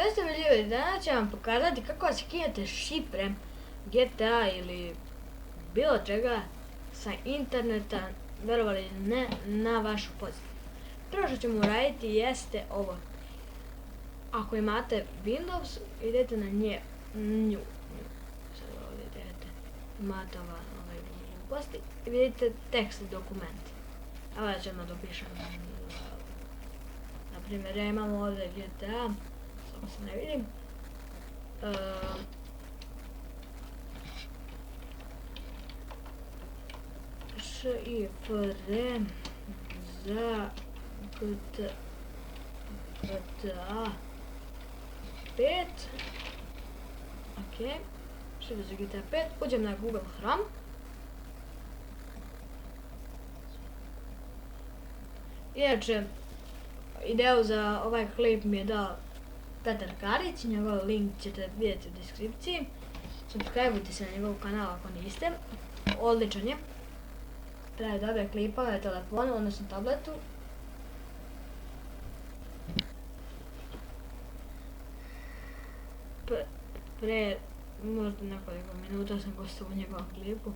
Beste mi ljudi, danas ću vam pokazati kako skinete šifre GTA ili bilo čega sa interneta, verovali ili ne, na vašu poziciju. Prvo što ćemo uraditi jeste ovo. Ako imate Windows, idete na nju. Sad ovdje idete, imate ovaj gluposti i vidite tekst dokument. Evo ja ću odmah dopišem. Naprimjer, ja imam ovdje GTA, samo se ne vidim. Šifre za GTA 5. Ok, šifre za GTA 5. Uđem na Google Chrome. Inače, ideju za ovaj klip mi je dao Petar Karić, njegov link ćete vidjeti u deskripciji. Subscribeujte se na njegov kanal ako niste, odličan je. Pravi dobre klipove na telefonu, odnosno tabletu. Pre možda nekoliko minuta sam gostovao u njegovom klipu.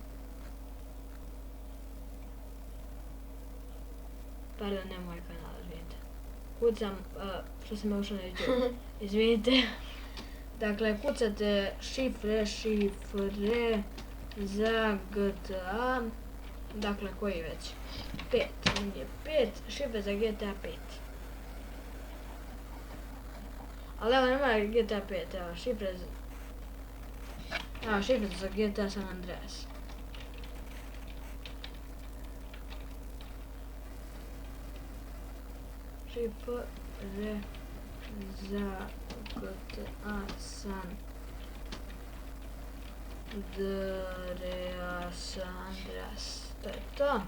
Pardon, ne moj kanal, izvinite. Kucam, što sam ušao na YouTube, izvinite. Dakle, kucate šifre za GTA, dakle koji već? 5, nije 5, šifre za GTA 5. Ali evo nema GTA 5, evo šifre za GTA San Andreas. Šifre za GTA San Andreas. To je to.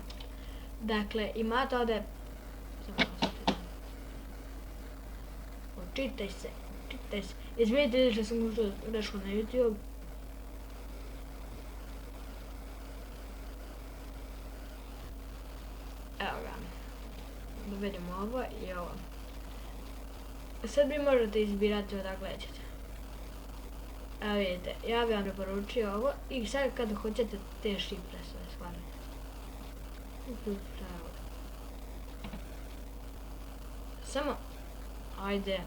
Dakle, imate ovdje... Čitaj se. Izvinite što sam ušao greško na YouTube. Evo ga. Da vidimo ovo i ovo. Sad vi možete izbirati odakle ćete. Evo vidite, ja bih vam preporučio ovo i sad kada hoćete te šifre sve stvarno. Samo, ajde,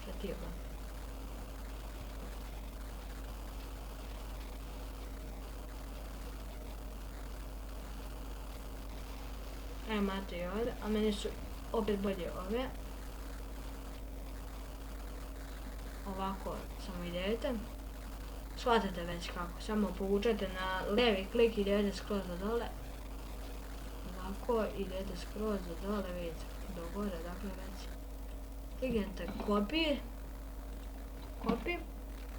šta ti je ovo? Evo imate i ovdje, a meni su opet bolje ove. Ovako samo idete. Shvatate već kako, samo povučete na levi klik i idete skroz do dole. Ovako idete skroz do dole, vidite, do gore, dakle već. Kliknete copy,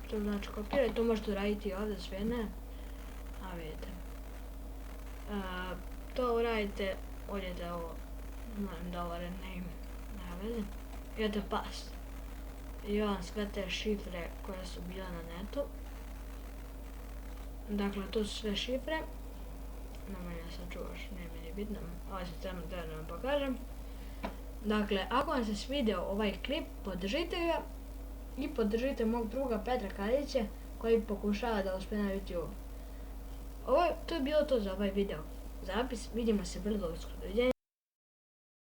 što znači kopiraj, to možete raditi ovdje sve ne. A vidite. To uradite, odjete ovo, moram da ovo rename, nema veze. Idete paste. I vam sve te šifre koje su bile na netu. Dakle, to su sve šifre. Nema ja sad čuvaš, nije meni bitno. Ovo se samo da vam pokažem. Dakle, ako vam se svidio ovaj klip, podržite ga i podržite mog druga Petra Karića koji pokušava da uspije na YouTube. To je bilo to za ovaj video zapis. Vidimo se brzo uskoro. Doviđenja.